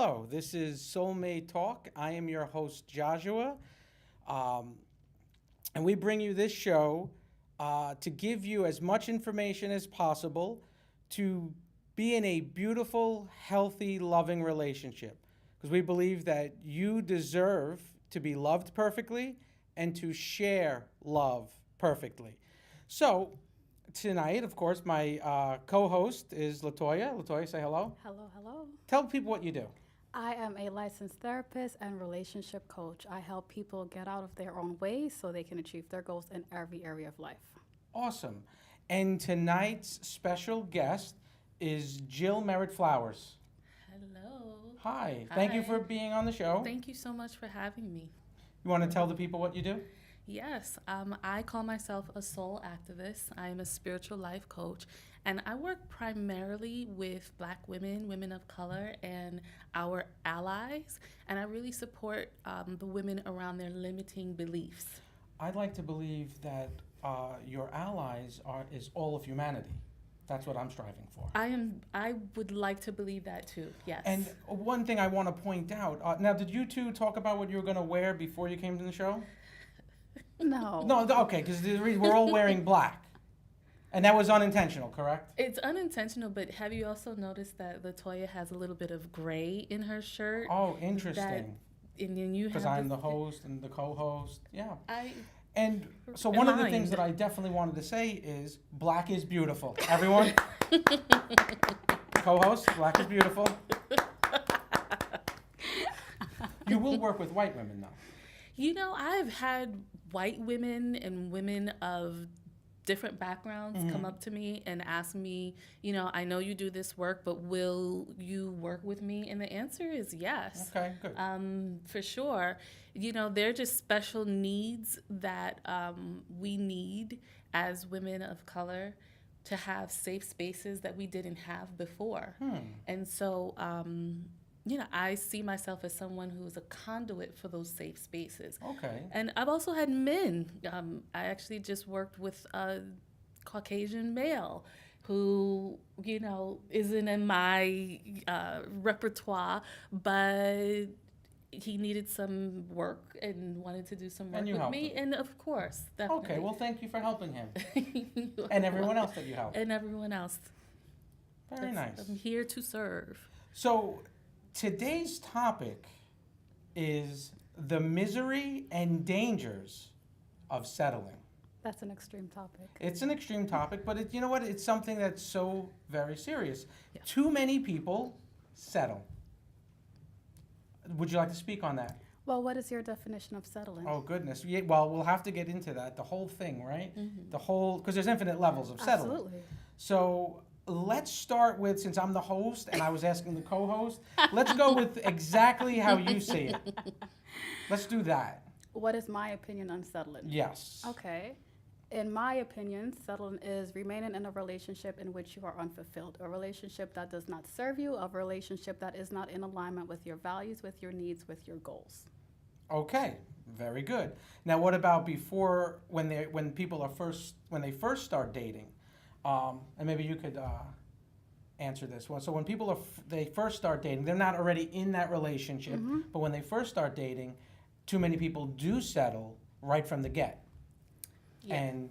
Hello, this is Soulmate Talk. I am your host, Geozuwa. And we bring you this show to give you as much information as possible to be in a beautiful, healthy, loving relationship. Because we believe that you deserve to be loved perfectly and to share love perfectly. So, tonight, of course, my co-host is Latoya. Latoya, say hello. Hello, hello. Tell people what you do. I am a licensed therapist and relationship coach. I help people get out of their own ways so they can achieve their goals in every area of life. Awesome. And tonight's special guest is Jill Merritt Flowers. Hello. Hi. Thank you for being on the show. Thank you so much for having me. You want to tell the people what you do? Yes, I call myself a soul activist. I am a spiritual life coach, and I work primarily with Black women, women of color, and our allies, and I really support the women around their limiting beliefs. I'd like to believe that your allies is all of humanity. That's what I'm striving for. I would like to believe that too, yes. And one thing I want to point out, now did you two talk about what you were going to wear before you came to the show? No. No, okay, because we're all wearing black. And that was unintentional, correct? It's unintentional, but have you also noticed that Latoya has a little bit of gray in her shirt? Oh, interesting. And then you have Because I'm the host and the co-host. Yeah. I And so one of the things aligned. that I definitely wanted to say is black is beautiful. Everyone? Co-host, black is beautiful. You will work with white women, though. You know, I've had white women and women of different backgrounds come up to me and ask me, you know, I know you do this work, but will you work with me? And the answer is yes. Okay, good. For sure. You know, they're just special needs that we need as women of color to have safe spaces that we didn't have before. And so, you know, I see myself as someone who's a conduit for those safe spaces. Okay. And I've also had men. I actually just worked with a Caucasian male who, you know, isn't in my repertoire, but he needed some work and wanted to do some work you with helped me. him. And of course, definitely. Okay, well, thank you for helping him. You're And everyone welcome. else that you helped. And everyone else. Very nice. I'm here to serve. So today's topic is the misery and dangers of settling. That's an extreme topic. It's an extreme topic, but you know what? It's something that's so very serious. Yeah. Too many people settle. Would you like to speak on that? Well, what is your definition of settling? Oh, goodness. Yeah, well, we'll have to get into that, the whole thing, right? Mm-hmm. The whole, because there's infinite levels of settling. Absolutely. So let's start with, since I'm the host and I was asking the co-host, let's go with exactly how you see it. Let's do that. What is my opinion on settling? Yes. Okay. In my opinion, settling is remaining in a relationship in which you are unfulfilled, a relationship that does not serve you, a relationship that is not in alignment with your values, with your needs, with your goals. Okay, very good. Now, what about before, when they first start dating? And maybe you could answer this one. So when people they first start dating, they're not already in that relationship, but when they first start dating, too many people do settle right from the get. Yeah. And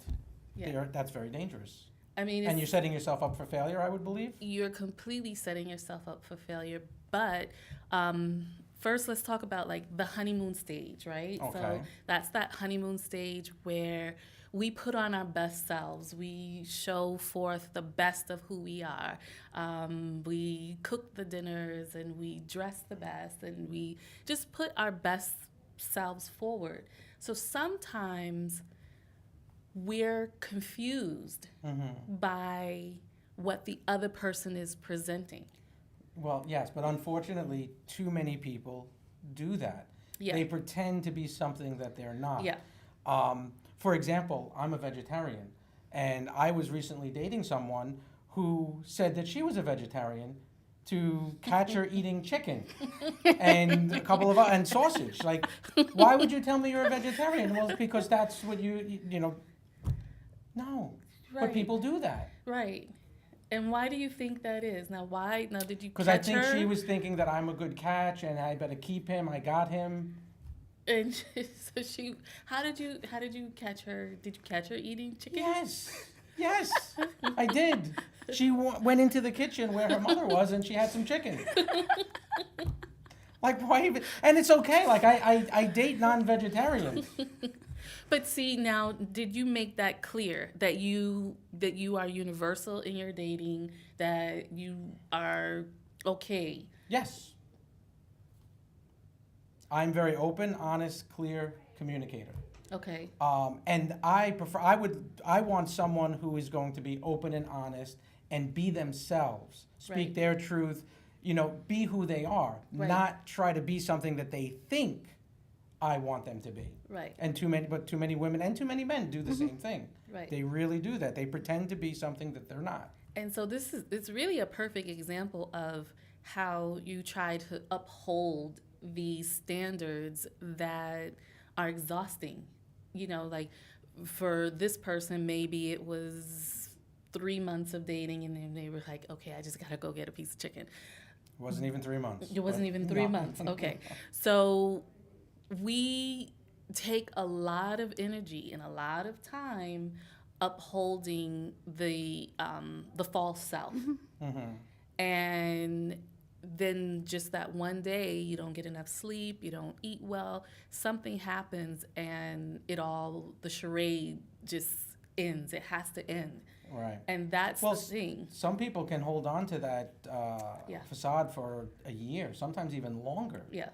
Yeah. that's very dangerous. I mean, And you're setting yourself up for failure, I would believe? you're completely setting yourself up for failure. But first, let's talk about like the honeymoon stage, right? Okay. So that's that honeymoon stage where we put on our best selves. We show forth the best of who we are. We cook the dinners and we dress the best and we just put our best selves forward. So sometimes we're confused by what the other person is presenting. Well, yes, but unfortunately, too many people do that. Yeah. They pretend to be something that they're not. Yeah. For example, I'm a vegetarian, and I was recently dating someone who said that she was a vegetarian to catch her eating chicken and a couple of and sausage. Like, why would you tell me you're a vegetarian? Well, it's because that's what you know. No, but Right. people do that. Right. And why do you think that is? Now, why? Now, did you Because catch I think her? she was thinking that I'm a good catch and I better keep him. I got him. And so she, how did you catch her? Did you catch her eating chicken? Yes, I did. She went into the kitchen where her mother was and she had some chicken. Like, why even? And it's okay. Like, I date non-vegetarians. But see, now, did you make that clear that you are universal in your dating, that you are okay? Yes. I'm very open, honest, clear communicator. Okay. And I want someone who is going to be open and honest and be themselves, speak Right. their truth, be who they are, Right. not try to be something that they think I want them to be. Right. And too many women and too many men do the same thing. Right. They really do that. They pretend to be something that they're not. And so it's really a perfect example of how you try to uphold these standards that are exhausting. Like for this person, maybe it was 3 months of dating and then they were like, okay, I just gotta go get a piece of chicken. It wasn't even 3 months. It wasn't but even 3 no. months. Okay. So we take a lot of energy and a lot of time upholding the false self. Mm-hmm. And then just that one day you don't get enough sleep, you don't eat well, something happens and the charade just ends. It has to end. Right. And that's Well, the thing. Some people can hold on to that Yeah. facade for a year, sometimes even longer. Yeah.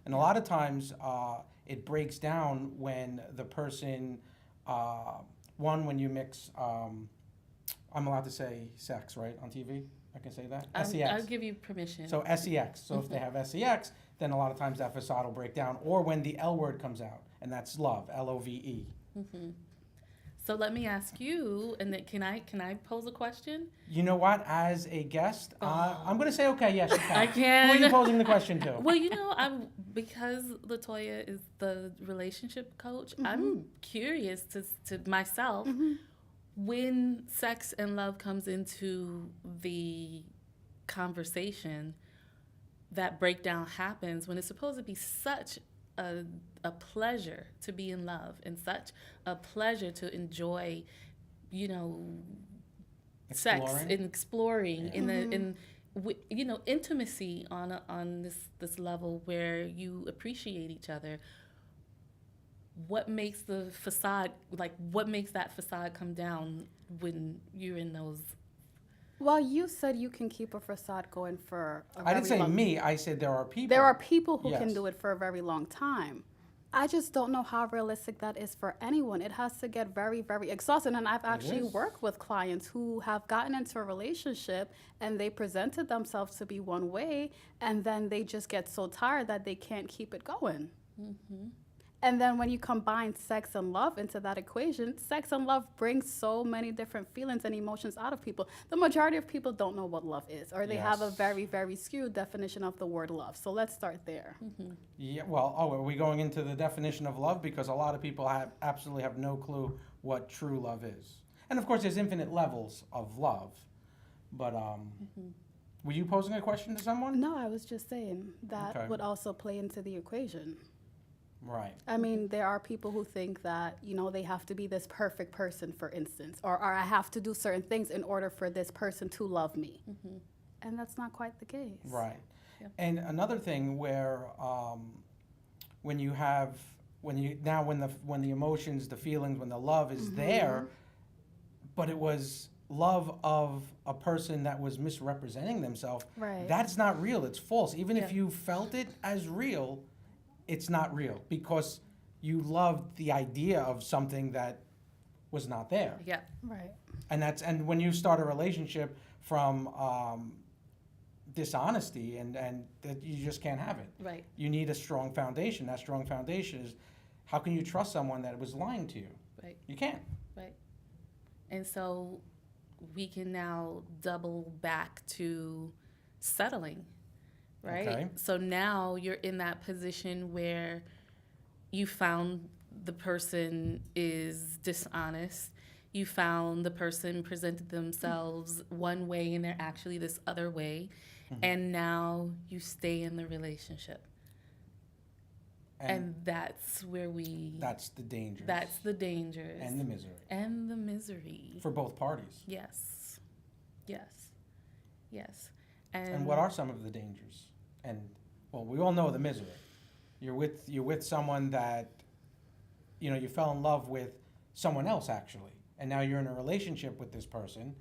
And a lot of times it breaks down when the person, when you mix, I'm allowed to say sex, right, on TV? I can say that? SEX. I'll give you permission. So SEX. So if they have SEX, then a lot of times that facade will break down. Or when the L word comes out, and that's love, LOVE. So let me ask you, and then can I pose a question? You know what? As a guest, I'm going to say, okay, yes, you can. I can. Who are you posing the question to? Well, because Latoya is the relationship coach, I'm curious to myself, when sex and love comes into the conversation, that breakdown happens when it's supposed to be such a pleasure to be in love and such a pleasure to enjoy, sex and exploring in intimacy on this level where you appreciate each other. What makes the facade, what makes that facade come down when you're in those? Well, you said you can keep a facade going for a very I didn't say long me. I said there are people. There are people who can Yes. do it for a very long time. I just don't know how realistic that is for anyone. It has to get very, very exhausting. And I've actually is. worked with clients who have gotten into a relationship and they presented themselves to be one way, and then they just get so tired that they can't keep it going. And then when you combine sex and love into that equation, sex and love brings so many different feelings and emotions out of people. The majority of people don't know what love is, or they have a Yes. very, very skewed definition of the word love. So let's start there. Yeah, well, are we going into the definition of love? Because a lot of people absolutely have no clue what true love is. And of course, there's infinite levels of love. But were you posing a question to someone? No, I was just saying that Okay. would also play into the equation. Right. I mean, there are people who think that, they have to be this perfect person, for instance, or I have to do certain things in order for this person to love me. And that's not quite the case. Right. Yep. And another thing where when the emotions, the feelings, when the love is there, but it was love of a person that was misrepresenting themselves, Right. that's not real. It's false. Even if Yeah. you felt it as real, it's not real because you loved the idea of something that was not there. Yeah. Right. And when you start a relationship from dishonesty and that you just can't have it. Right. You need a strong foundation. That strong foundation is, how can you trust someone that was lying to you? Right. You can't. Right. And so we can now double back to settling, right? Okay. So now you're in that position where you found the person is dishonest. you found the person presented themselves one way and they're actually this other way, and now you stay in the relationship. And that's where that's the danger. That's the dangers. And the misery. And the misery. For both parties. Yes. Yes. Yes. And what are some of the dangers? And, well, we all know the misery. You're with someone that, you fell in love with someone else, actually. And now you're in a relationship with this person.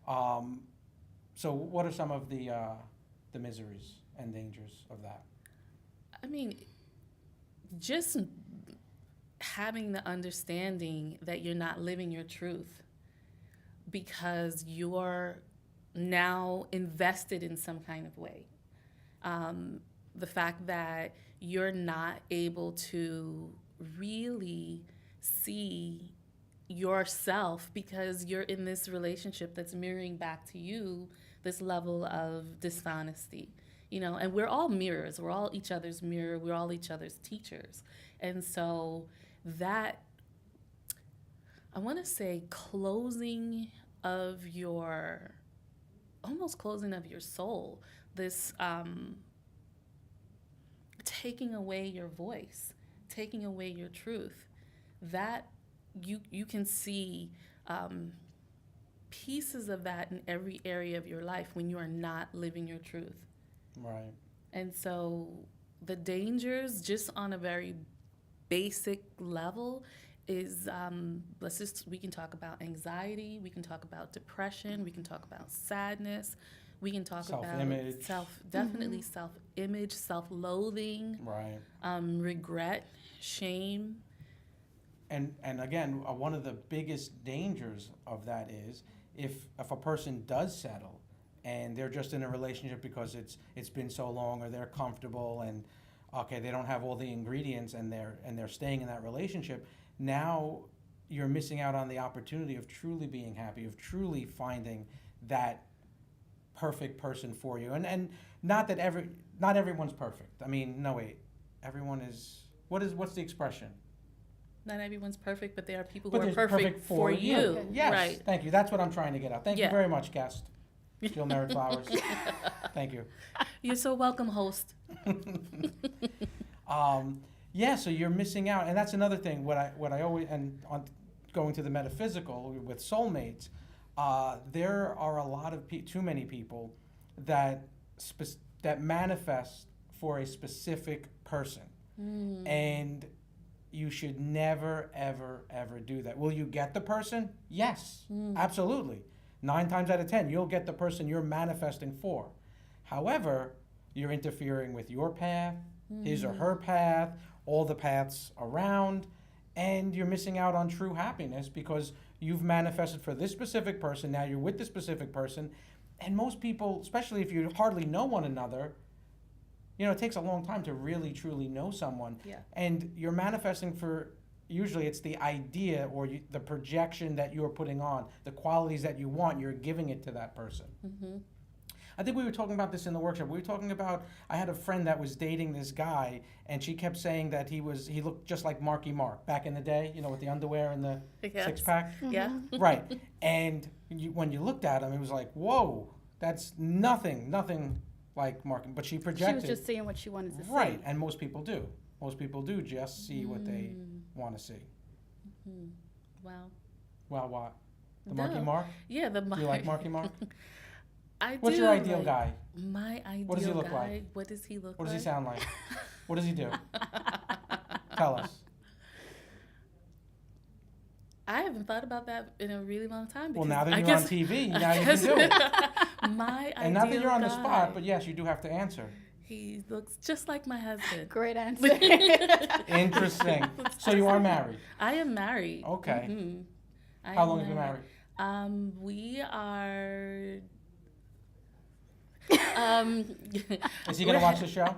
So what are some of the miseries and dangers of that? I mean, just having the understanding that you're not living your truth because you're now invested in some kind of way. The fact that you're not able to really see yourself because you're in this relationship that's mirroring back to you this level of dishonesty. And we're all mirrors. We're all each other's mirror. We're all each other's teachers. And so that, I want to say, almost closing of your soul, this taking away your voice, taking away your truth, that you can see pieces of that in every area of your life when you are not living your truth. Right. And so the dangers, just on a very basic level, is we can talk about anxiety, we can talk about depression, we can talk about sadness, we can talk self-image. about definitely self-image, self-loathing, right, regret, shame. And again, one of the biggest dangers of that is if a person does settle and they're just in a relationship because it's been so long, or they're comfortable and okay, they don't have all the ingredients and they're staying in that relationship, now you're missing out on the opportunity of truly being happy, of truly finding that perfect person for you. And not that not everyone's perfect. I mean, no, wait. Everyone is what's the expression? Not everyone's perfect, but there are people who are there's perfect for you. Okay. Yes, right. Thank you. That's what I'm trying to get at. Thank you very much, guest. Jill Merritt Flowers. Thank you. You're so welcome, host. So you're missing out, and that's another thing. What I always, and on going to the metaphysical with soulmates, there are a lot of too many people that manifest for a specific person, and you should never, ever, ever do that. Will you get the person? Yes, absolutely. 9 times out of 10, you'll get the person you're manifesting for. However, you're interfering with your path, his or her path, all the paths around, and you're missing out on true happiness because you've manifested for this specific person. Now you're with this specific person. And most people, especially if you hardly know one another, it takes a long time to really, truly know someone. Yeah. And you're manifesting for, usually it's the idea or the projection that you're putting on, the qualities that you want, you're giving it to that person. Mm-hmm. I think we were talking about this in the workshop. We were talking about, I had a friend that was dating this guy, and she kept saying that he looked just like Marky Mark back in the day, with the underwear and the six-pack. Yeah. Right. And when you looked at him, it was like, whoa, that's nothing like Marky. But she projected. She was just seeing what she wanted to see. Right, and most people do. Most people do just see what they want to see. Mm-hmm. Wow. Well, what? The Marky Mark? Yeah, the Do you like Marky Mark? I What's do. your ideal guy? My ideal What does he look guy. like? What does he look like? What does he sound like? What does he do? Tell us. I haven't thought about that in a really long time. Well, now that you're on TV, now you can do it. My And not that you're on the guy. spot, but yes, you do have to answer. He looks just like my husband. Great answer. Interesting. So you are married? I am married. Okay. Mm-hmm. How long have you been married? We are. Is he gonna watch the show?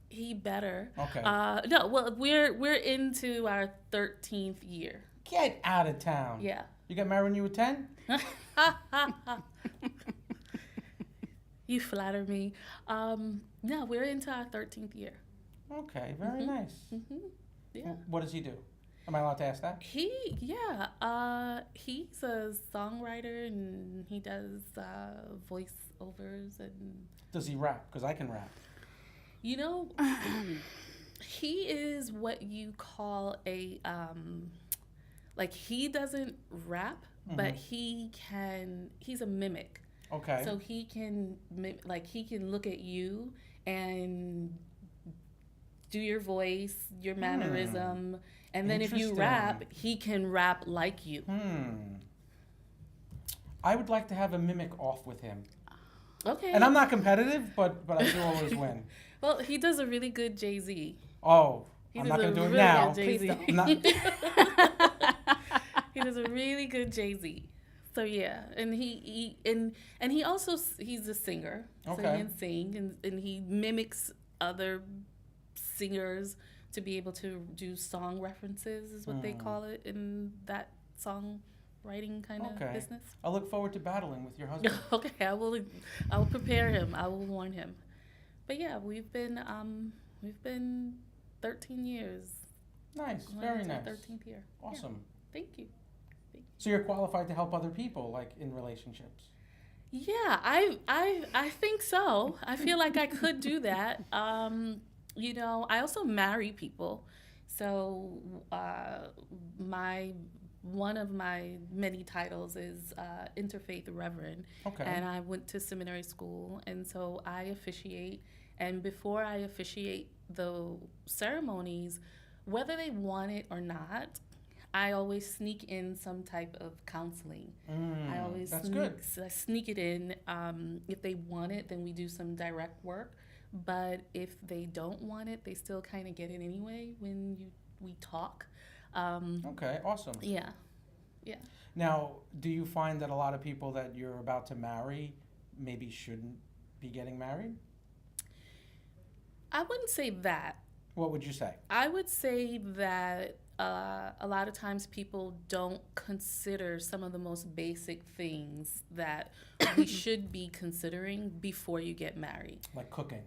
He better. Okay. No, well, we're into our 13th year. Get out of town. Yeah. You got married when you were 10? You flatter me. No, we're into our 13th year. Okay, very nice. Mm-hmm. Yeah. What does he do? Am I allowed to ask that? He's a songwriter and he does voiceovers and Does he rap? Because I can rap. you know he is what you call a like he doesn't rap, but he's a mimic. Okay. So he can he can look at you and do your voice, your mannerism, and then if you Interesting. rap, he can rap like you. I would like to have a mimic off with him. Okay. And I'm not competitive, but I do always win. Well, he does a really good Jay-Z. Oh, He I'm does not a going to do it really now. good Jay-Z. Please don't. I'm not- He does a really good Jay-Z. So yeah, and he also he's a singer. So Okay. he can sing and he mimics other singers to be able to do song references is what they call it in that songwriting kind of Okay. business. I look forward to battling with your husband. Okay, I will prepare him. I will warn him. But yeah, we've been 13 years. Nice. Going Very into nice. the 13th year. Yeah, Awesome. thank you. So you're qualified to help other people, like in relationships. Yeah, I think so. I feel like I could do that. You know, I also marry people. So one of my many titles is interfaith reverend. Okay. And I went to seminary school, and so I officiate. And before I officiate the ceremonies, whether they want it or not, I always sneak in some type of counseling. I always that's good. sneak it in. If they want it, then we do some direct work. But if they don't want it, they still kind of get it anyway when we talk. Okay, awesome. Yeah. Now, do you find that a lot of people that you're about to marry maybe shouldn't be getting married? I wouldn't say that. What would you say? I would say that a lot of times people don't consider some of the most basic things that we should be considering before you get married. Like cooking.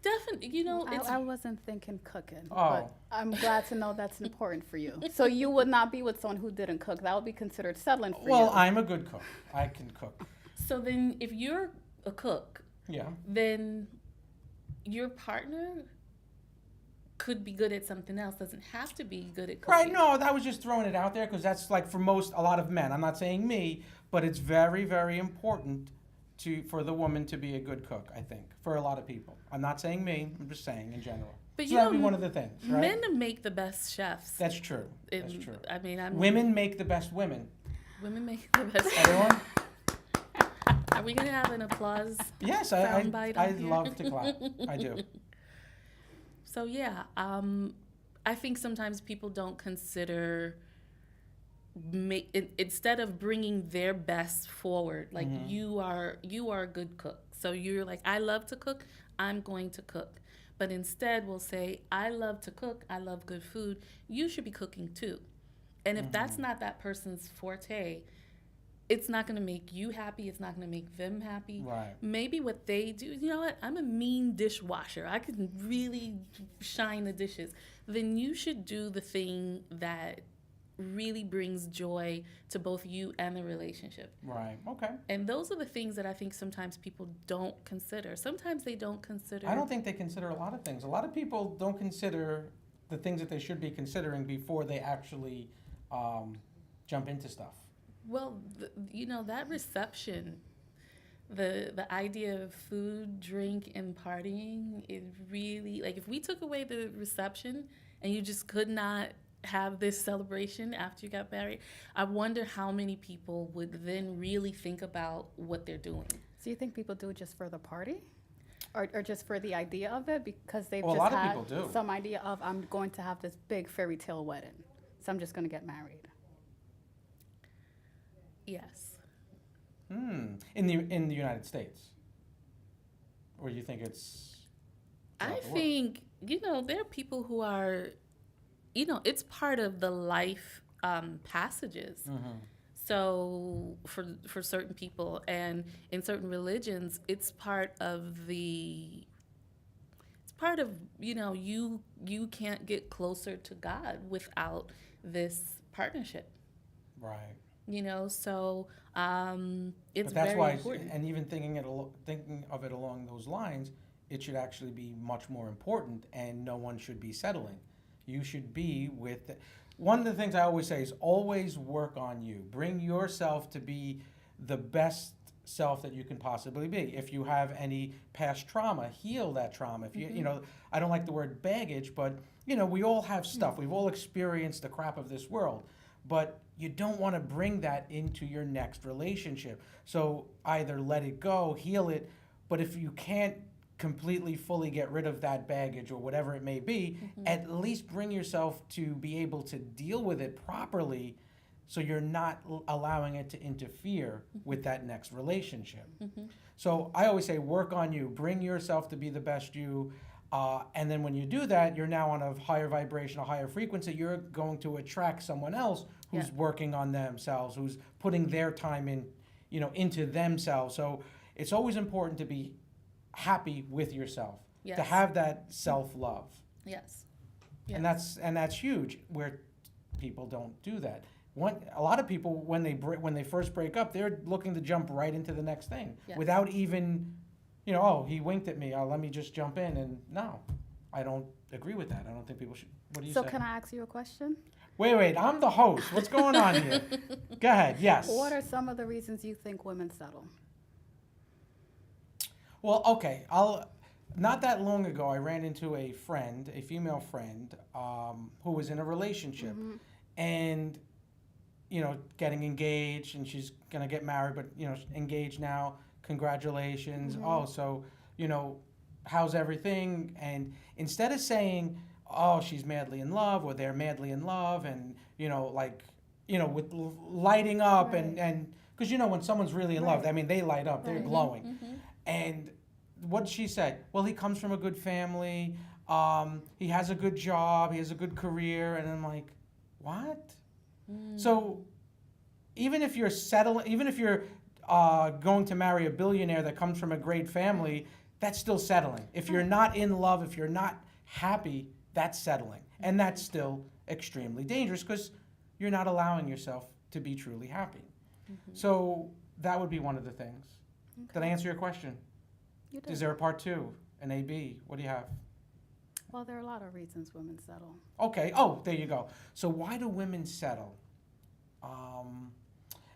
Definitely, you know, it's I wasn't thinking cooking, Oh. but I'm glad to know that's important for you. So you would not be with someone who didn't cook. That would be considered settling for Well, you. I'm a good cook. I can cook. so then if you're a cook, Yeah. then your partner could be good at something else. Doesn't have to be good at cooking. Right, no, I was just throwing it out there because that's like for a lot of men. I'm not saying me, but it's very, very important for the woman to be a good cook, I think, for a lot of people. I'm not saying me, I'm just saying in general. But So you that'd know, be one of the things, right? Men make the best chefs. That's true. That's And, true. I mean, Women make the best women. Women make the best. Everyone? Are we gonna have an applause? Yes, Soundbite on I here? love to clap. I do. So yeah, I think sometimes people don't consider instead of bringing their best forward. Like you are a good cook, so you're like, I love to cook, I'm going to cook. But instead, we'll say, I love to cook, I love good food. You should be cooking too. And if that's not that person's forte, it's not going to make you happy. It's not going to make them happy. Right. Maybe what they do, you know what? I'm a mean dishwasher. I can really shine the dishes. Then you should do the thing that really brings joy to both you and the relationship. Right. Okay. And those are the things that I think sometimes people don't consider. Sometimes they don't consider. I don't think they consider a lot of things. A lot of people don't consider the things that they should be considering before they actually jump into stuff. Well, you know, that reception, the idea of food, drink, and partying is really, like, if we took away the reception and you just could not have this celebration after you got married, I wonder how many people would then really think about what they're doing. So you think people do it just for the party? Or just for the idea of it? Because they've Well, a just lot of had people do. some idea of, I'm going to have this big fairy tale wedding, so I'm just going to get married. Yes. In the United States, or you think it's? I throughout the world? think, you know, there are people who are, you know, it's part of the life passages. So for certain people and in certain religions, it's part of, you know, you can't get closer to God without this partnership. Right. You know, so it's But that's very why, important. and even thinking of it along those lines, it should actually be much more important, and no one should be settling. You should be with. One of the things I always say is always work on you. Bring yourself to be the best self that you can possibly be. If you have any past trauma, heal that trauma. If you, I don't like the word baggage, but we all have stuff. We've all experienced the crap of this world, but you don't want to bring that into your next relationship. So either let it go, heal it, but if you can't completely fully get rid of that baggage or whatever it may be, at least bring yourself to be able to deal with it properly, so you're not allowing it to interfere with that next relationship. So I always say work on you, bring yourself to be the best you, and then when you do that, you're now on a higher vibration, a higher frequency. You're going to attract someone else who's working on themselves, who's putting their time in, into themselves. So it's always important to be happy with yourself, to have that self-love. Yes. And that's huge, where people don't do that. A lot of people, when they first break up, they're looking to jump right into the next thing without even, oh, he winked at me, let me just jump in. And no, I don't agree with that. I don't think people should. What do you say? So can I ask you a question? Wait, I'm the host. What's going on here? Go ahead, yes. What are some of the reasons you think women settle? Well, okay, not that long ago, I ran into a female friend, who was in a relationship, and getting engaged, and she's gonna get married, but engaged now. Congratulations. Oh, so how's everything? And instead of saying, oh, she's madly in love, or they're madly in love, and with lighting up, and because when someone's really in love, I mean, they light up, they're glowing. And what did she say? Well, he comes from a good family, he has a good job, he has a good career. And I'm like, what? So even if you're going to marry a billionaire that comes from a great family, that's still settling. If you're not in love, if you're not happy, that's settling. And that's still extremely dangerous, because you're not allowing yourself to be truly happy. So that would be one of the things. Did I answer your question? You did. Is there a part two, an A, B? What do you have? Well, there are a lot of reasons women settle. Okay. Oh, there you go. So why do women settle?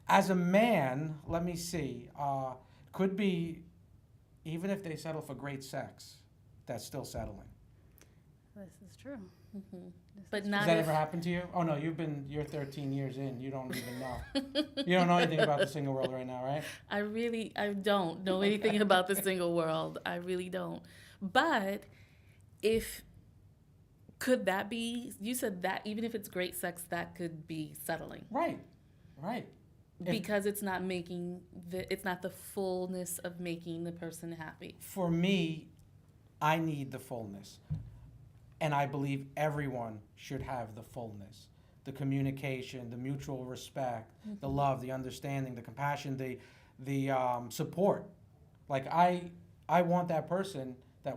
As a man, let me see. Could be, even if they settle for great sex, that's still settling. This is true. But Has not that if, ever happened to you? Oh no, you're 13 years in. You don't even know. You don't know anything about the single world right now, right? I don't know anything about the single world. I really don't. But could that be, you said that even if it's great sex, that could be settling. Right. Because it's not the fullness of making the person happy. For me, I need the fullness. And I believe everyone should have the fullness, the communication, the mutual respect, the love, the understanding, the compassion, the support. Like I want that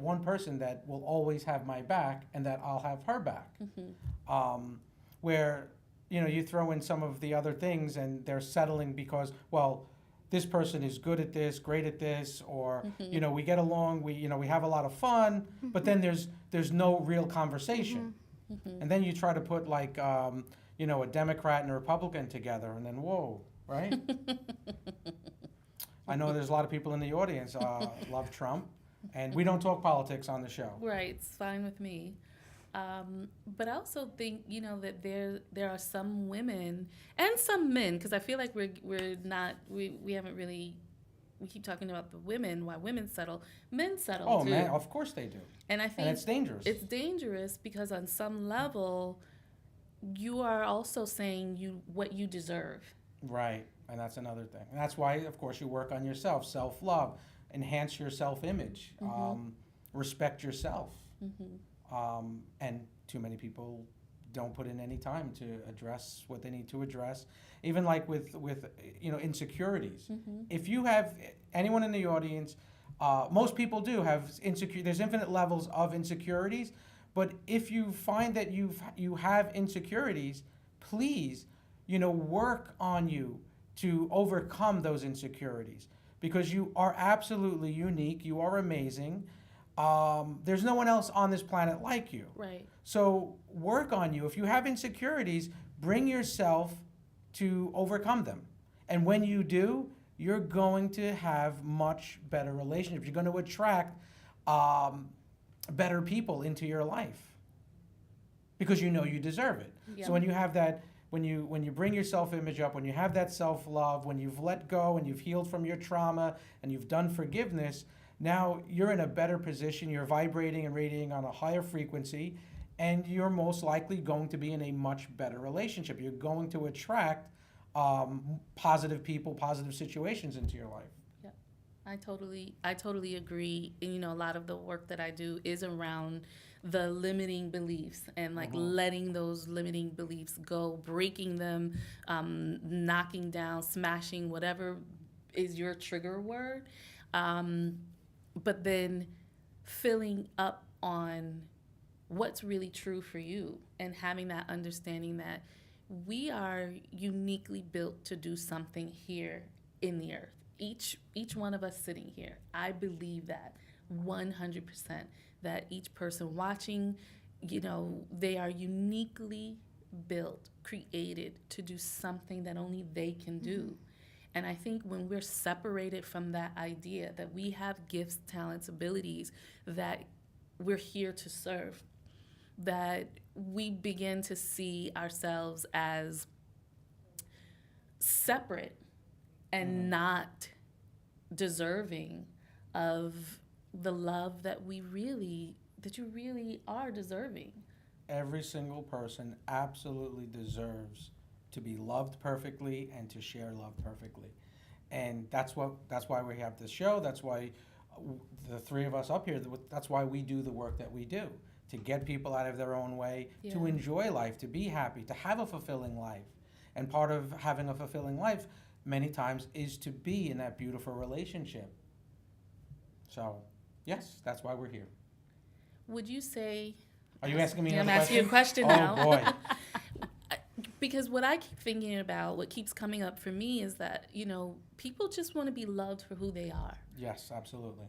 one person that will always have my back, and that I'll have her back. Where you throw in some of the other things, and they're settling because, well, this person is good at this, great at this, or we get along, we have a lot of fun, but then there's no real conversation. And then you try to put a Democrat and a Republican together, and then whoa, right? I know there's a lot of people in the audience love Trump, and we don't talk politics on the show. Right, it's fine with me. But I also think, that there are some women and some men, because I feel like we haven't really, we keep talking about the women, why women settle. Men settle too. Oh man, of course they do. And I think it's dangerous. It's dangerous because on some level, you are also saying what you deserve. Right, and that's another thing. And that's why, of course, you work on yourself, self-love, enhance your self-image, respect yourself. And too many people don't put in any time to address what they need to address. Even like with insecurities. If you have anyone in the audience, most people do have there's infinite levels of insecurities, but if you find that you have insecurities, please, work on you to overcome those insecurities, because you are absolutely unique. You are amazing. There's no one else on this planet like you. Right. So work on you. If you have insecurities, bring yourself to overcome them. And when you do, you're going to have much better relationships. You're going to attract better people into your life because you know you deserve it. Yeah. So when you have that, when you bring your self-image up, when you have that self-love, when you've let go and you've healed from your trauma and you've done forgiveness, now you're in a better position. You're vibrating and radiating on a higher frequency, and you're most likely going to be in a much better relationship. You're going to attract positive people, positive situations into your life. Yeah, I totally agree. And a lot of the work that I do is around the limiting beliefs and letting those limiting beliefs go, breaking them, knocking down, smashing whatever is your trigger word, but then filling up on what's really true for you and having that understanding that we are uniquely built to do something here in the earth. Each one of us sitting here, I believe that 100%, that each person watching, they are uniquely built, created to do something that only they can do. And I think when we're separated from that idea that we have gifts, talents, abilities, that we're here to serve, that we begin to see ourselves as separate and not deserving of the love that you really are deserving. Every single person absolutely deserves to be loved perfectly and to share love perfectly. And that's why we have this show. That's why the three of us up here, that's why we do the work that we do, to get people out of their own way, to enjoy life, to be happy, to have a fulfilling life. And part of having a fulfilling life many times is to be in that beautiful relationship. So, yes, that's why we're here. Would you say... Are you asking me I'm another asking you a question Oh, now. boy. Because what I keep thinking about, what keeps coming up for me is that, people just want to be loved for who they are. Yes, absolutely.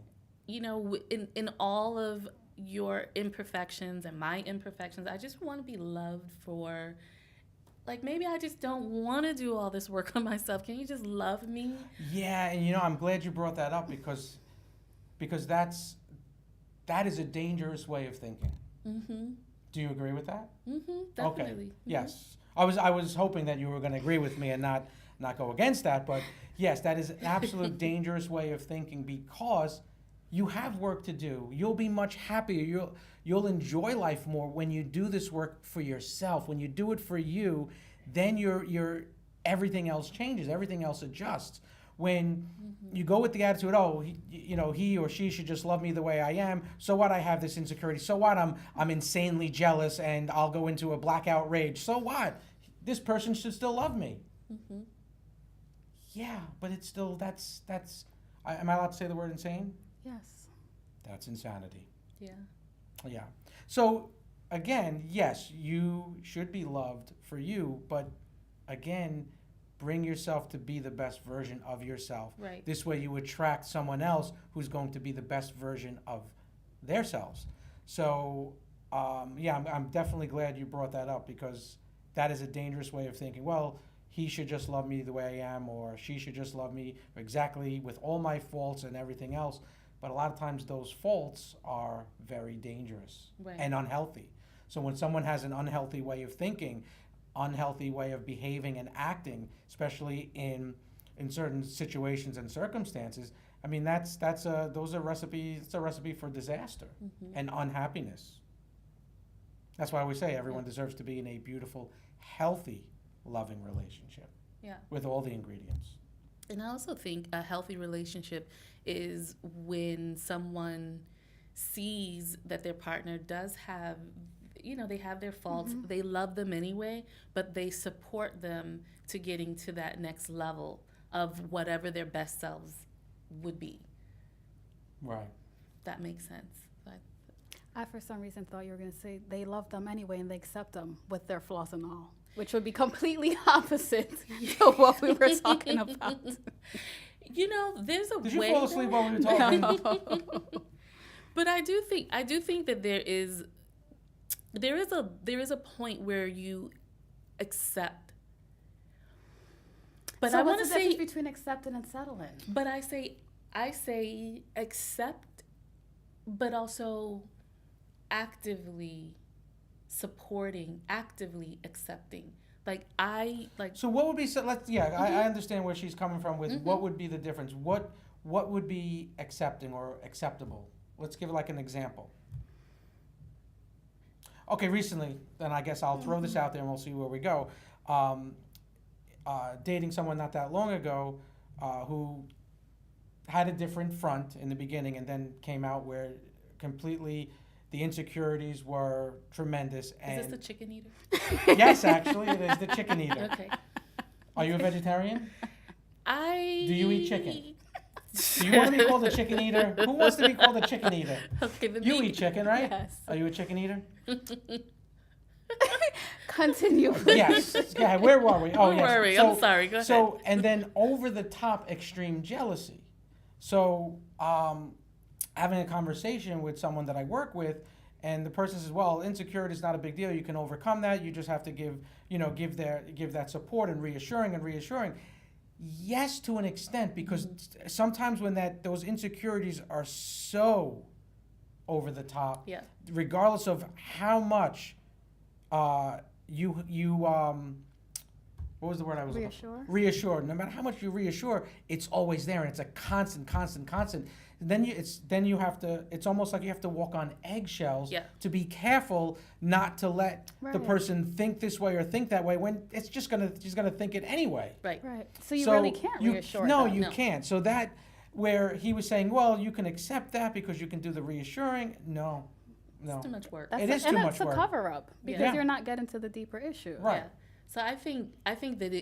In all of your imperfections and my imperfections, I just want to be loved for, maybe I just don't want to do all this work on myself. Can you just love me? Yeah, and I'm glad you brought that up because that is a dangerous way of thinking. Mm-hmm. Do you agree with that? Mm-hmm. Definitely. Okay. Mm-hmm. Yes. I was hoping that you were going to agree with me and not go against that, but yes, that is an absolute dangerous way of thinking because you have work to do. You'll be much happier. You'll enjoy life more when you do this work for yourself. When you do it for you, then your everything else changes. Everything else adjusts. When you go with the attitude, he or she should just love me the way I am. So what? I have this insecurity. So what? I'm insanely jealous and I'll go into a blackout rage. So what? This person should still love me. Mm-hmm. Yeah, but it's still am I allowed to say the word insane? Yes. That's insanity. Yeah. Yeah. So again, yes, you should be loved for you, but again, bring yourself to be the best version of yourself. Right. This way you attract someone else who's going to be the best version of themselves. So, I'm definitely glad you brought that up because that is a dangerous way of thinking. Well, he should just love me the way I am, or she should just love me exactly with all my faults and everything else. But a lot of times those faults are very dangerous and unhealthy. So when someone has an unhealthy way of thinking, unhealthy way of behaving and acting, especially in certain situations and circumstances, I mean that's a recipe for disaster and unhappiness. That's why we say everyone deserves to be in a beautiful, healthy, loving relationship. Yeah. With all the ingredients. And I also think a healthy relationship is when someone sees that their partner does have, they have their faults. Mm-hmm. They love them anyway, but they support them to getting to that next level of whatever their best selves would be. Right. That makes sense. I, for some reason, thought you were going to say they love them anyway and they accept them with their flaws and all. Which would be completely opposite to what we were talking about. You know, there's a Did you way. fall asleep while we were talking? But I do think that there is a point where you accept. But So I what's want to the say, difference between accepting and settling? but I say accept, but also actively supporting, actively accepting. So what would be I understand where she's coming from with what would be the difference. What would be accepting or acceptable? Let's give like an example. Okay, recently, then I guess I'll throw this out there and we'll see where we go. Dating someone not that long ago who had a different front in the beginning and then came out where completely the insecurities were tremendous. And Is this the chicken eater? yes, actually, it is the chicken eater. Okay. Are you a vegetarian? Do Do you eat chicken? Do you want to be called a chicken eater? Who wants to be called a chicken eater? Okay, then You eat chicken, right? Yes. Are you a chicken eater? Continue, please. Yes. Yeah, where were we? Oh, Don't yes. worry. I'm sorry. Go ahead. So, and then over the top extreme jealousy. So, having a conversation with someone that I work with, and the person says, "Well, insecurity is not a big deal. You can overcome that. You just have to give that support and reassuring." Yes, to an extent, because sometimes when those insecurities are so over the top, Yeah. regardless of how much you what was the word I was looking for? Reassure? Reassure. No matter how much you reassure, it's always there, and it's a constant. Then you have to. It's almost like you have to walk on eggshells Yeah. to be careful not to let the Right. person think this way or think that way when she's gonna think it anyway. Right. Right. So you really can't reassure No, them. you No. can't. So that where he was saying, well, you can accept that because you can do the reassuring. No. It's too much work. It is and too it's much a work. cover up because Yeah. you're not getting to the deeper issue. Right. Yeah. So I think that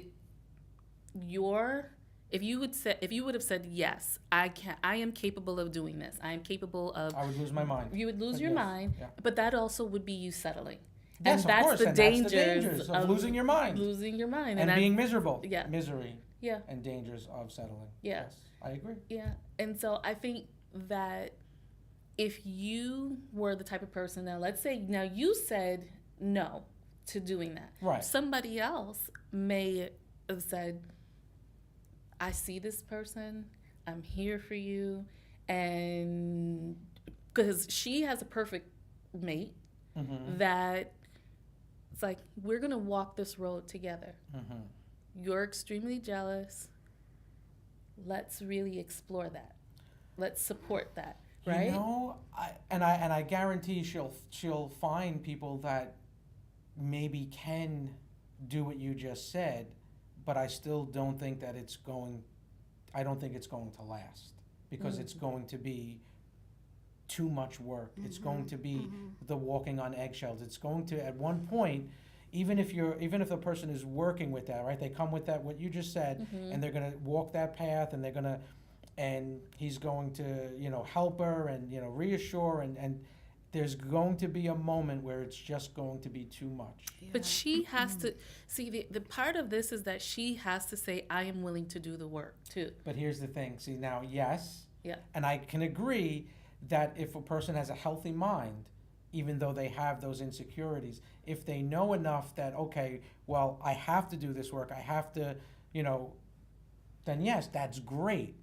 if you would have said yes, I am capable of doing this. I am capable of. I would lose my mind. You would lose But your yes, mind, yeah. but that also would be you settling. Yes, and that's of course, the and dangers, that's the dangers of losing your mind. Losing your mind. And I- being miserable. Yeah. Misery Yeah. and dangers of settling. Yeah. Yes, I agree. Yeah. And so I think that if you were the type of person, now let's say, now you said no to doing that. Right. Somebody else may have said, I see this person, I'm here for you, and because she has a perfect mate Mm-hmm. that it's like, we're going to walk this road together. Mm-hmm. You're extremely jealous. Let's really explore that. Let's support that, right? You know, I guarantee she'll find people that maybe can do what you just said, but I still don't think that I don't think it's going to last because it's going to be too much work. It's going to be the walking on eggshells. It's going to, at one point, even if the person is working with that, right? They come with that, what you just said, and they're going to walk that path, and he's going to, help her and, reassure, and there's going to be a moment where it's just going to be too much. But she has to see the part of this is that she has to say, I am willing to do the work too. But here's the thing. See, now, yes, Yeah. and I can agree that if a person has a healthy mind, even though they have those insecurities, if they know enough that, okay, well, I have to do this work, I have to, then yes, that's great.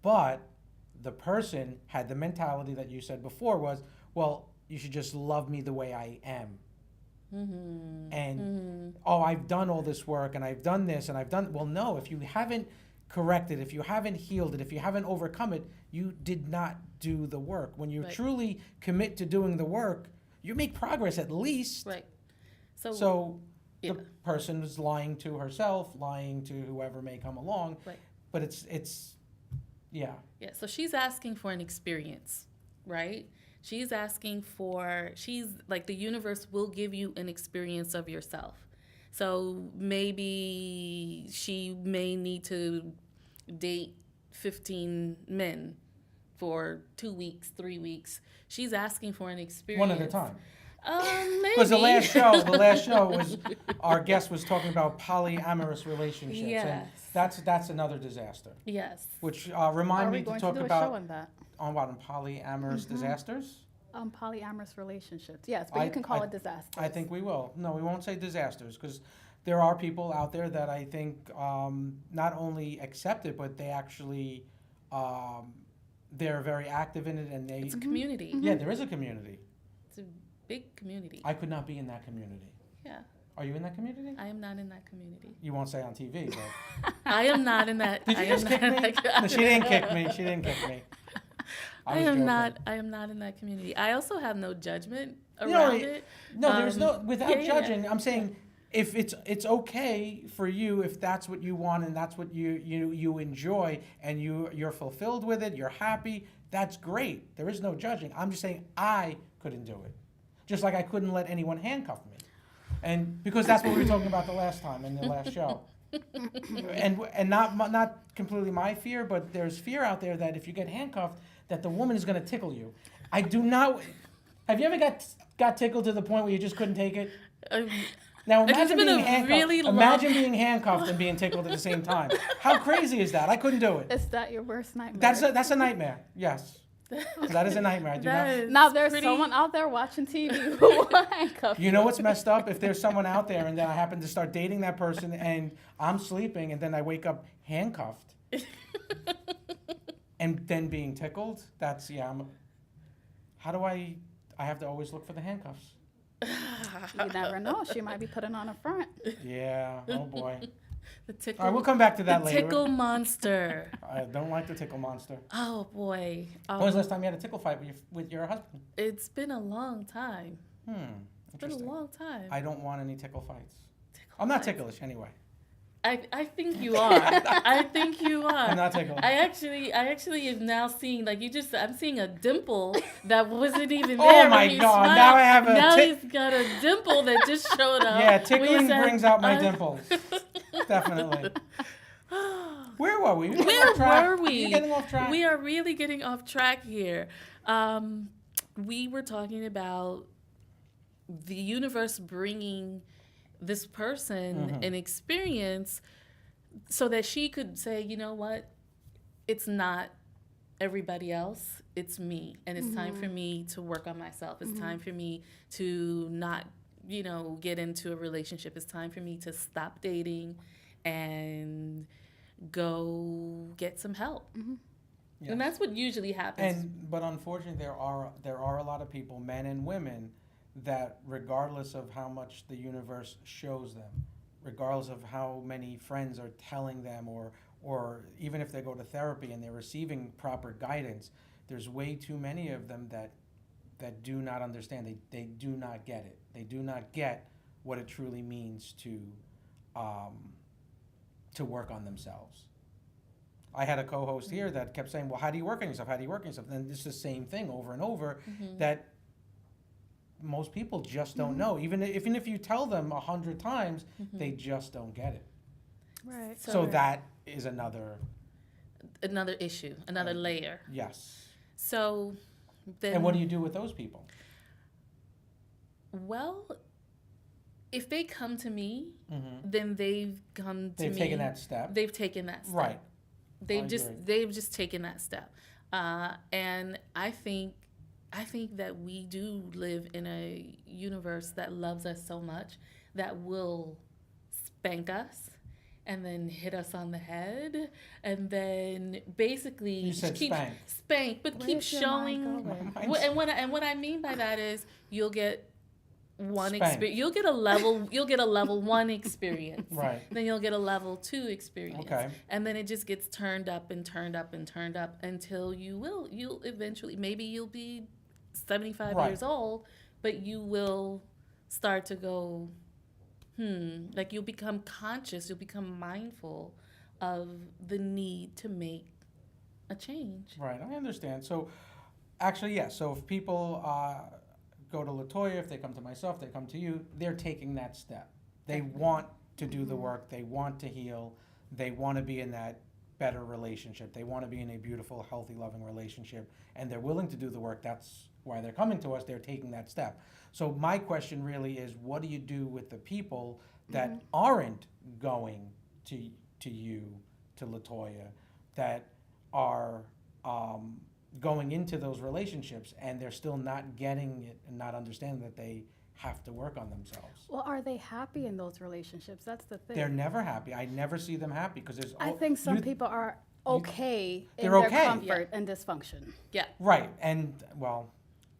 But the person had the mentality that you said before was, well, you should just love me the way I am. And, oh, I've done all this work and I've done this and I've done, well, no, if you haven't corrected, if you haven't healed it, if you haven't overcome it, you did not do the work. When you Right. truly commit to doing the work, you make progress at least. Right. So yeah. the person is lying to herself, lying to whoever may come along. Right. But it's yeah. Yeah, so she's asking for an experience, right? She's like, the universe will give you an experience of yourself. So maybe she may need to date 15 men for 2 weeks, 3 weeks. She's asking for an experience. One at a time. Maybe. Because the last show was our guest was talking about polyamorous relationships, and Yes. that's another disaster. Yes. Which Are remind we me to going to talk do a show about on that? on what on polyamorous disasters. Polyamorous relationships. Yes, but you can call it disasters. I think we will. No, we won't say disasters because there are people out there that I think not only accept it, but they actually they're very active in it, and they. It's a community. Yeah, there is a community. It's a big community. I could not be in that community. Yeah. Are you in that community? I am not in that community. You won't say on TV, but. I am not in that. Did you just kick me? No, she didn't kick me. She didn't kick me. I was am joking. not. I am not in that community. I also have no judgment No, around it. No, there's no without yeah. judging. I'm saying if it's okay for you if that's what you want and that's what you enjoy and you're fulfilled with it, you're happy. That's great. There is no judging. I'm just saying I couldn't do it, just like I couldn't let anyone handcuff me, and because that's what we were talking about the last time in the last show. and not completely my fear, but there's fear out there that if you get handcuffed, that the woman is going to tickle you. I do not. Have you ever got tickled to the point where you just couldn't take it? Now imagine been being a handcuffed. really long- Imagine being handcuffed and being tickled at the same time. How crazy is that? I couldn't do it. Is that your worst nightmare? That's a nightmare. Yes, that is a nightmare. I do That not. is Now there's pretty- someone out there watching TV who will handcuff You know what's messed up? If there's someone out there and then I happen to start dating that person and I'm sleeping and then I wake up handcuffed and then being tickled, that's, how do I have to always look for the handcuffs. You never know. She might be putting on a front. Yeah, oh boy. The tickle. All right, we'll come back to that the later. tickle monster. I don't like the tickle monster. Oh boy. When was the last time you had a tickle fight with your husband? It's been a long time. It's been a Interesting. long time. I don't want any tickle fights. Tickle I'm not fights. ticklish anyway. I think you are. I think you are. I'm not ticklish. I actually am now seeing I'm seeing a dimple that wasn't even Oh there. my when you God, smiled. now I have a Now tick- he's got a dimple that just showed up. Yeah, when you tickling said, brings out my dimples. Definitely. Where were we? Where were we? You're getting off track. We are really getting off track here. We were talking about the universe bringing this person an experience so that she could say, you know what, it's not everybody else, it's me. And it's time for me to work on myself. It's time for me to not, get into a relationship. It's time for me to stop dating and go get some help. Yes. And that's what usually happens. But unfortunately, there are a lot of people, men and women, that regardless of how much the universe shows them, regardless of how many friends are telling them, or even if they go to therapy and they're receiving proper guidance, there's way too many of them that do not understand. They do not get it. They do not get what it truly means to work on themselves. I had a co-host here that kept saying, well, how do you work on yourself? How do you work on yourself? And it's the same thing over and over that most people just don't know. Even if you tell them 100 times, they just don't get it. Right. So that is another issue, another layer. yes. So then, And what do you do with those people? well, if they come to me, then they've come to me. They've taken that step. They've taken that step. Right. They've I just agree. they've just taken that step. And I think that we do live in a universe that loves us so much that will spank and then hit us on the head and then basically You said keep spank. but Where's keep your mind showing going? Mine's- what I mean by that is you'll get one Spanked. experience. You'll get a level 1 experience. Right. Then you'll get a level 2 experience. Okay. And then it just gets turned up and turned up and turned up until you'll eventually, maybe you'll be 75 Right. years old, but you will start to go, like you'll become conscious, you'll become mindful of the need to make a change. Right, I understand. So, actually, yes. So if people go to LaToya, if they come to myself, they come to you, they're taking that step. They want to do the work. They want to heal. They want to be in that better relationship. They want to be in a beautiful, healthy, loving relationship, and they're willing to do the work. That's why they're coming to us, they're taking that step. So my question really is, what do you do with the people that aren't going to you, to LaToya, that are going into those relationships and they're still not getting it and not understanding that they have to work on themselves? Well, are they happy in those relationships? That's the thing. They're never happy. I never see them happy because there's. I think some people are okay in They're their okay. comfort and dysfunction. Yeah. Right, and well,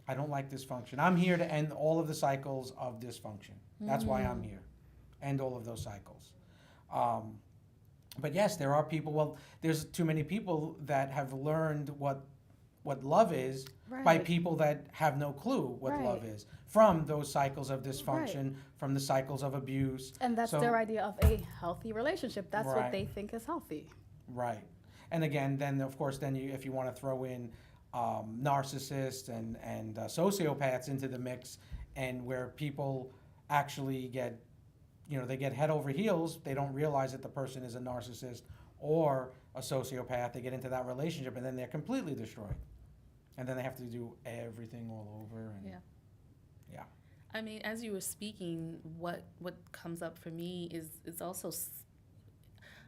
I don't like dysfunction. I'm here to end all of the cycles of dysfunction. That's why I'm here. End all of those cycles. But yes, there are people. Well, there's too many people that have learned what love is by Right. people that have no clue what love Right. is from those cycles of dysfunction, from the cycles of abuse. And that's So- their idea of a healthy relationship. That's Right. what they think is healthy. Right. And again, then of course, then you, if you want to throw in narcissists and sociopaths into the mix, and where people actually get, they get head over heels, they don't realize that the person is a narcissist or a sociopath. They get into that relationship and then they're completely destroyed. And then they have to do everything all over. And Yeah. Yeah. I mean, as you were speaking, what comes up for me is also,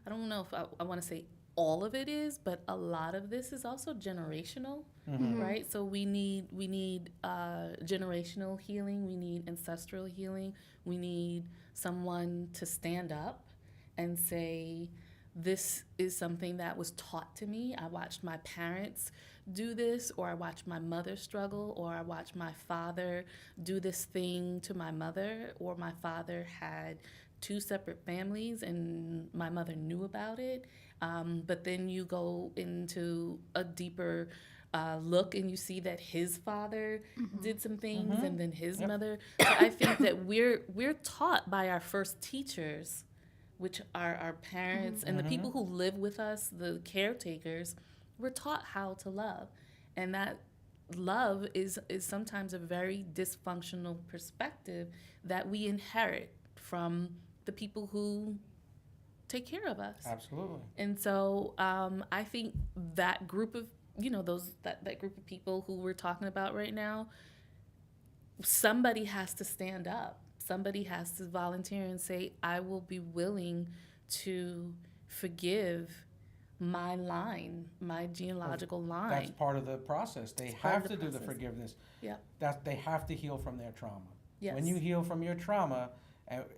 I don't know if I want to say all of it is, but a lot of this is also generational, right? So we need generational healing. We need ancestral healing. We need someone to stand up and say, this is something that was taught to me. I watched my parents do this, or I watched my mother struggle, or I watched my father do this thing to my mother, or my father had two separate families and my mother knew about it. But then you go into a deeper look and you see that his father did some things and then his mother. So I think that we're taught by our first teachers, which are our parents and the people who live with us, the caretakers. We're taught how to love. And that love is sometimes a very dysfunctional perspective that we inherit from the people who take care of us. Absolutely. And so I think that group of, that group of people who we're talking about right now, somebody has to stand up. Somebody has to volunteer and say, I will be willing to forgive my line, my genealogical line. That's part of the process. They part have of to the do the process. forgiveness. Yeah. They have to heal from their trauma. Yes. When you heal from your trauma,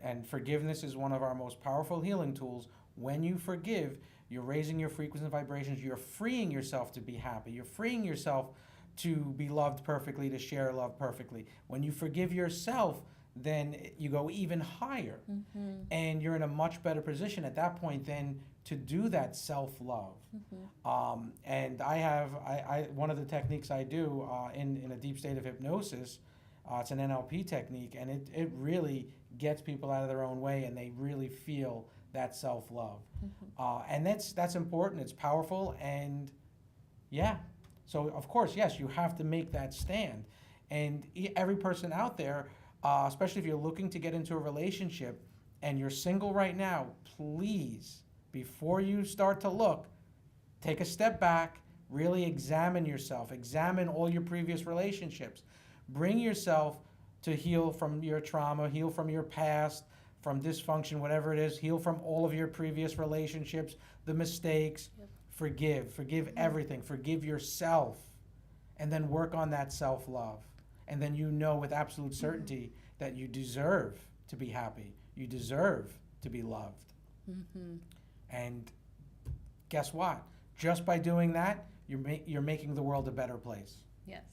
and forgiveness is one of our most powerful healing tools, when you forgive, you're raising your frequency and vibrations, you're freeing yourself to be happy, you're freeing yourself to be loved perfectly, to share love perfectly. When you forgive yourself, then you go even higher. And you're in a much better position at that point then to do that self-love. And I one of the techniques I do in a deep state of hypnosis, it's an NLP technique, and it really gets people out of their own way, and they really feel that self-love. And that's important, it's powerful, and yeah. So of course, yes, you have to make that stand. And every person out there, especially if you're looking to get into a relationship and you're single right now, please, before you start to look, take a step back, really examine yourself, examine all your previous relationships. Bring yourself to heal from your trauma, heal from your past, from dysfunction, whatever it is, heal from all of your previous relationships, the mistakes. Forgive everything, forgive yourself, and then work on that self-love. And then you know with absolute certainty that you deserve to be happy. You deserve to be loved. And guess what? Just by doing that, you're making the world a better place. Yes.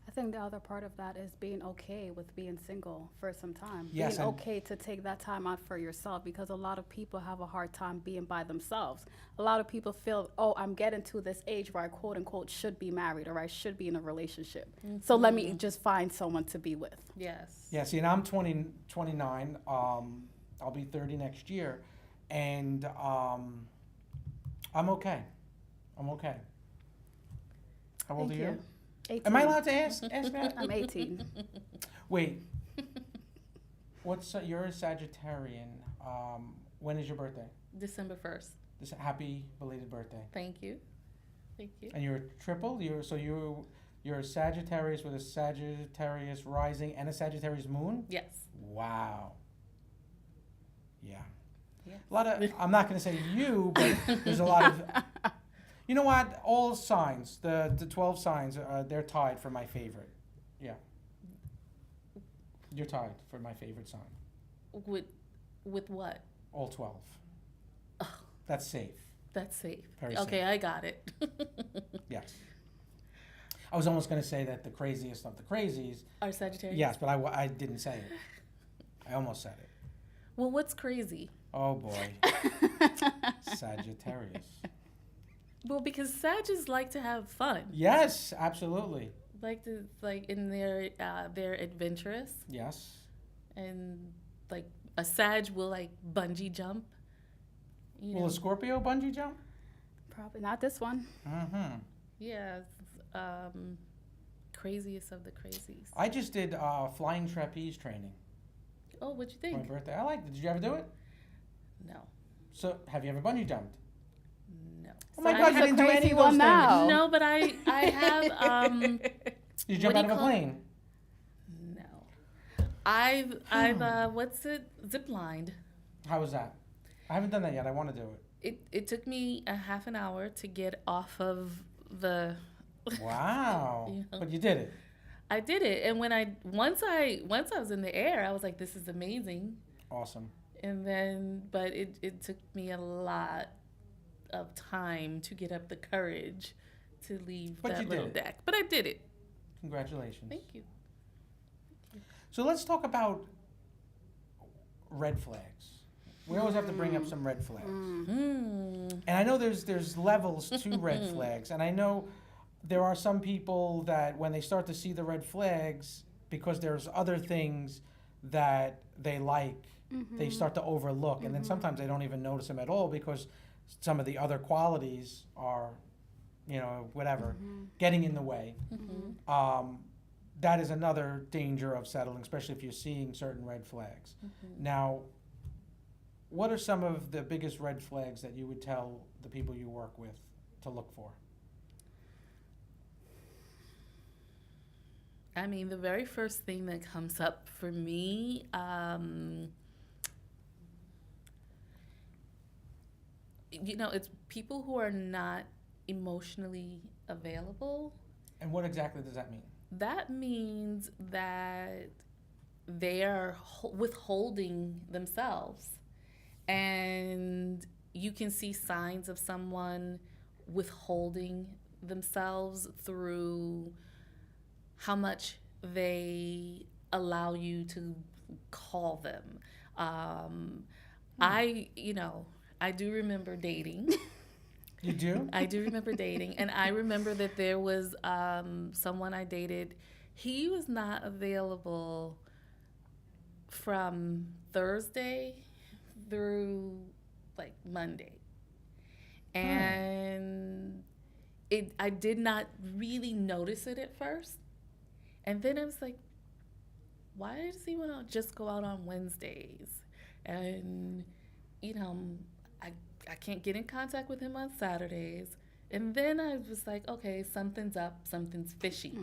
I think the other part of that is being okay with being single for some time. Yes, being and- okay to take that time out for yourself, because a lot of people have a hard time being by themselves. A lot of people feel, oh, I'm getting to this age where I quote unquote should be married or I should be in a relationship. So let me just find someone to be with. Yes. Yeah, see, and I'm 29. I'll be 30 next year. And I'm okay. I'm okay. How old Thank are you? 18. Am I allowed to ask that? I'm 18. Wait. You're a Sagittarian. When is your birthday? December 1st. Happy belated birthday. Thank you. Thank you. And you're a triple. You're You're a Sagittarius with a Sagittarius rising and a Sagittarius moon? Yes. Wow. Yeah. Yes. A lot of, I'm not going to say you, but there's a lot of, you know what? All signs, the 12 signs, they're tied for my favorite. Yeah. You're tied for my favorite sign. With what? All 12. Oh. That's safe. That's safe. Very Okay, safe. I got it. Yes. I was almost going to say that the craziest of the crazies. Are Sagittarius? Yes, but I didn't say it. I almost said it. Well, what's crazy? Oh boy. Sagittarius. Well, because Sagittarius like to have fun. Yes, absolutely. Like in they're adventurous, Yes. and like a Sag will like bungee jump. You Will know? a Scorpio bungee jump? Probably not this one. Mm-hmm. Yeah, craziest of the crazies. I just did flying trapeze training Oh, what'd you for my think? birthday. I liked it. Did you ever do it? No, So, have you ever bungee jumped? no. Oh my So God, he's you a didn't do any crazy of those one now. things. No, but I have Did you jump What out do of you a call- plane? no. I've what's it? Zip lined. How was that? I haven't done that yet. I want to do it. It took me a half an hour to get off of the. Wow. You know. But you did it. I did it, and once I was in the air, I was like, "This is amazing." Awesome. And then, but it took me a lot of time to get up the courage to leave But you that did little it. deck. But I did it. Congratulations. Thank you. So let's talk about red flags. We always have to bring up some red flags. Mm. And I know there's levels to red flags. And I know there are some people that when they start to see the red flags, because there's other things that they like, they start to overlook. And then sometimes they don't even notice them at all because some of the other qualities are, you know, whatever, getting in the way. That is another danger of settling, especially if you're seeing certain red flags. Now, what are some of the biggest red flags that you would tell the people you work with to look for? I mean, the very first thing that comes up for me, it's people who are not emotionally available. And what exactly does that mean? That means that they are withholding themselves. And you can see signs of someone withholding themselves through how much they allow you to call them. I do remember dating. You do? I do remember dating, and I remember that there was someone I dated. He was not available from Thursday through like Monday, and I did not really notice it at first, and then I was like, why does he want to just go out on Wednesdays? And I can't get in contact with him on Saturdays. And then I was like, okay, something's up, something's fishy.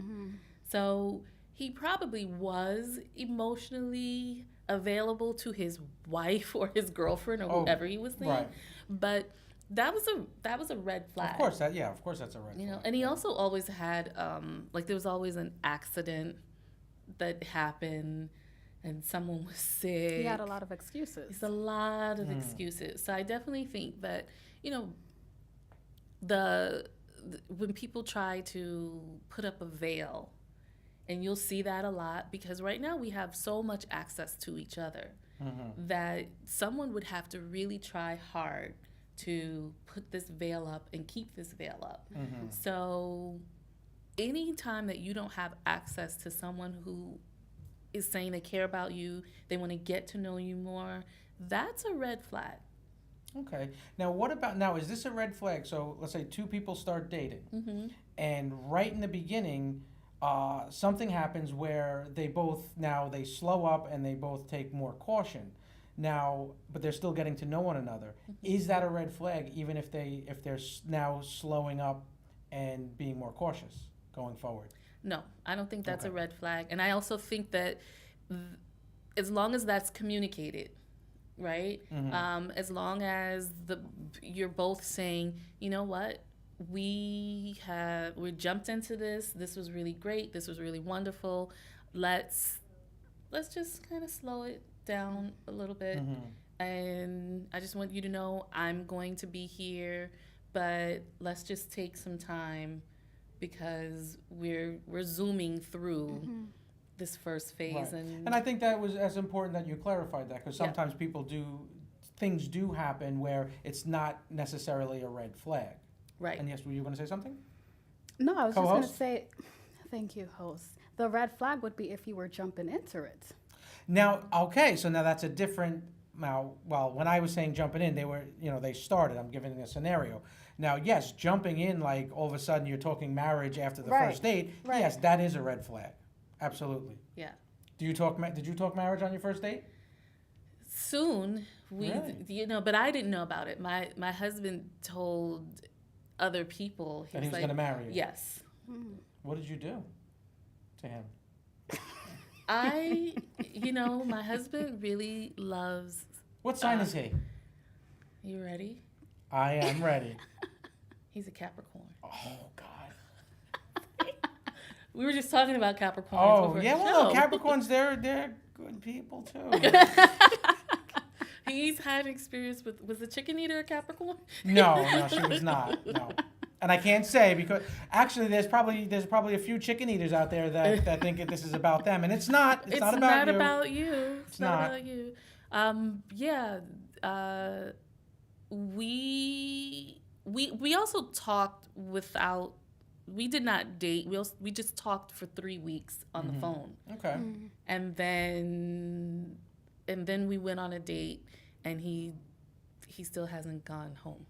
So he probably was emotionally available to his wife or his girlfriend or whoever he was seeing. Right. But that was a red flag. Of course, that's a red flag. And he also always had there was always an accident that happened. And someone was sick. He had a lot of excuses. It's a lot of excuses. So I definitely think that, when people try to put up a veil, and you'll see that a lot because right now we have so much access to each other that someone would have to really try hard to put this veil up and keep this veil up. So anytime that you don't have access to someone who is saying they care about you, they want to get to know you more, that's a red flag. Okay. Now, is this a red flag? So let's say two people start dating, and right in the beginning, something happens where they slow up and they both take more caution. Now, but they're still getting to know one another. Is that a red flag, even if they're now slowing up and being more cautious going forward? No, I don't think that's a Okay. red flag. And I also think that as long as that's communicated, right? As long as you're both saying, you know what, we jumped into this. This was really great. This was really wonderful. Let's just kind of slow it down a little bit. And I just want you to know I'm going to be here, but let's just take some time because we're zooming through this first phase. Right. And And I think that was as important that you clarified that, because Yeah. sometimes things do happen where it's not necessarily a red flag. right. And yes, were you going to say something? No, I was just going to Co-host? say, thank you, host. The red flag would be if you were jumping into it. Now, okay, so now that's a different. Well, when I was saying jumping in, they started. I'm giving a scenario. Now, yes, jumping in, like all of a sudden you're talking marriage after the Right, first date. right. Yes, that is a red flag. Absolutely. Yeah. Did you talk marriage on your first date? Soon Really? but I didn't know about it. My husband told other people That he was like, going to marry you. yes. What did you do to him? My husband really loves. What sign is he? You ready? I am ready. He's a Capricorn. Oh God. We were just talking about Capricorns. Oh before yeah, the well, show. Capricorns, they're good people too. He's had experience with. Was the chicken eater a Capricorn? No, she was not. No, and I can't say because actually there's probably a few chicken eaters out there that think that this is about them, and it's not. It's not about you. About you. It's not not. about you. We also talked without. We did not date. We just talked for 3 weeks on the phone, Okay. and then we went on a date, and he still hasn't gone home.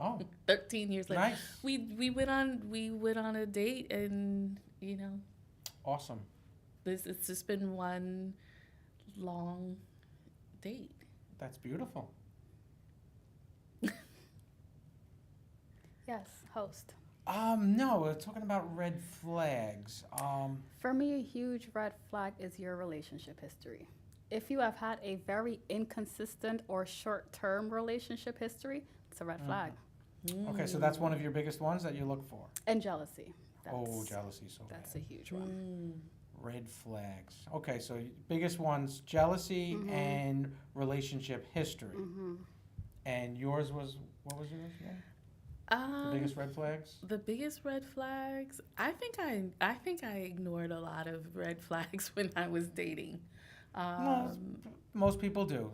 Oh, 13 years later, nice. we went on a date, and Awesome. it's just been one long date. That's beautiful. Yes, host. No, we're talking about red flags. For me, a huge red flag is your relationship history. If you have had a very inconsistent or short-term relationship history, it's a red flag. Okay, so that's one of your biggest ones that you look for. And jealousy. Oh, jealousy, so That's bad. a huge one. Red flags. Okay, so biggest ones, jealousy and relationship history. And yours was, what was yours again? The biggest red flags? The biggest red flags. I think I ignored a lot of red flags when I was dating. Most people do.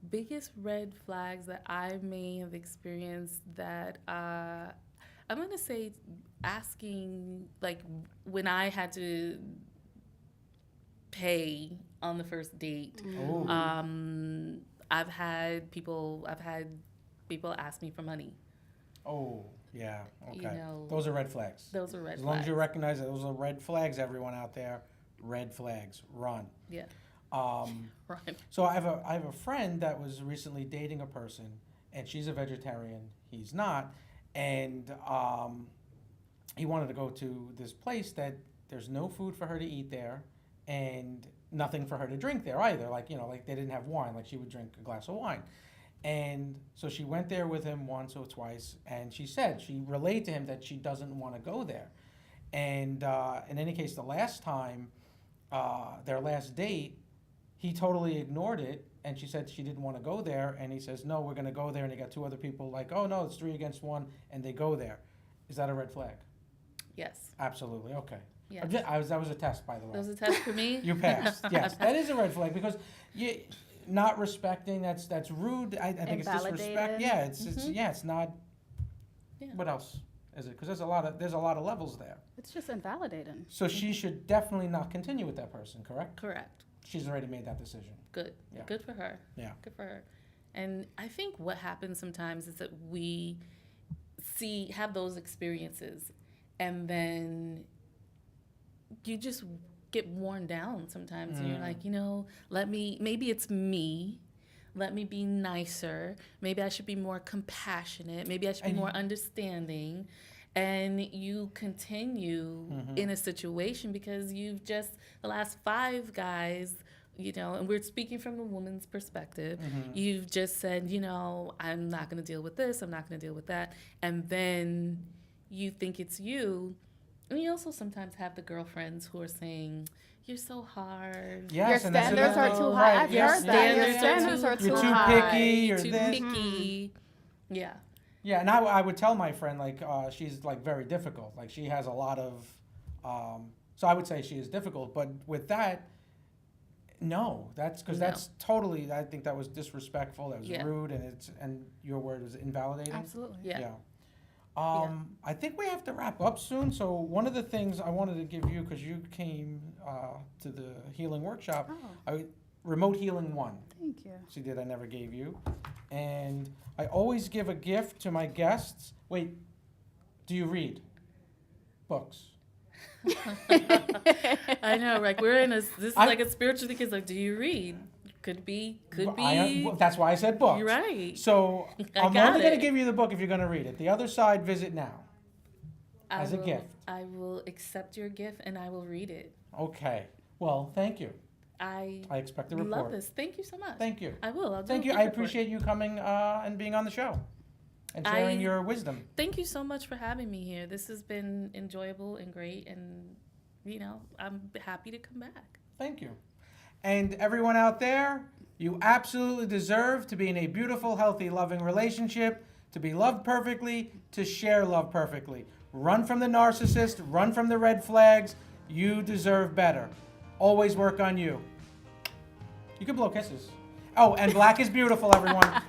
Biggest red flags that I may have experienced that I'm gonna say asking, like, when I had to pay on the first date. Oh. I've had people ask me for money. Oh, yeah. Okay. know, those are red flags. Those are red As flags. long as you recognize that those are red flags, everyone out there, red flags, run. Yeah. Right. So I have a friend that was recently dating a person, and she's a vegetarian. He's not, and he wanted to go to this place that there's no food for her to eat there, and nothing for her to drink there either. Like they didn't have wine. Like she would drink a glass of wine, and so she went there with him once or twice, and she relayed to him that she doesn't want to go there, and in any case, the last time, their last date. He totally ignored it, and she said she didn't want to go there, and he says, no, we're going to go there, and he got two other people like, oh, no, it's 3 against 1, and they go there. Is that a red flag? Yes. Absolutely, okay. Yes. That was a test, by the way. That was a test for me. You passed, yes. That is a red flag, because not respecting, that's rude. I think it's disrespect. Invalidated. Yeah, it's not, Yeah. what else is it? Because there's a lot of levels there. It's just invalidating. So she should definitely not continue with that person, correct? Correct. She's already made that decision. Good. Yeah. Good for her. Yeah. Good for her. And I think what happens sometimes is that we have those experiences, and then you just get worn down sometimes. And you're like, maybe it's me. Let me be nicer. Maybe I should be more compassionate. Maybe I should be more understanding. and you continue in a situation because you've just, the last 5 guys, you know, and we're speaking from the woman's perspective, you've just said, you know, I'm not going to deal with this, I'm not going to deal with that, and then you think it's you. And you also sometimes have the girlfriends who are saying, you're so hard. Yes, Your and that's standards are another- too high. right, I've your heard that. Your standards standards are you're too too high. picky, you're too this. picky. Yeah. Yeah, and I would tell my friend, like, she's, like, very difficult. Like, she has a lot of, so I would say she is difficult. But with that, no, that's, because No. that's totally, I think that was disrespectful, that was Yeah. rude, and your word was invalidating. Absolutely. Yeah. I think we have to wrap up soon. So one of the things I wanted to give you, because you came to the healing workshop, Oh, Remote Healing 1. thank you. See that I never gave you. And I always give a gift to my guests. Wait, do you read books? I know, like we're in a, this is I- like a spiritual thing. It's like, do you read? Could be. That's why I said books. You're right. So I I'm got only going to it. give you the book if you're going to read it. The other side, visit now. I as a will- gift. I will accept your gift and I will read it. Okay. Well, thank you. I I expect a report. love this. Thank you so much. Thank you. I will. I'll do Thank a you. quick I report. appreciate you coming and being on the show and sharing I- your wisdom. Thank you so much for having me here. This has been enjoyable and great, and you know, I'm happy to come back. Thank you. And everyone out there, you absolutely deserve to be in a beautiful, healthy, loving relationship, to be loved perfectly, to share love perfectly. Run from the narcissist, run from the red flags. You deserve better. Always work on you. You can blow kisses. Oh, and black is beautiful, everyone.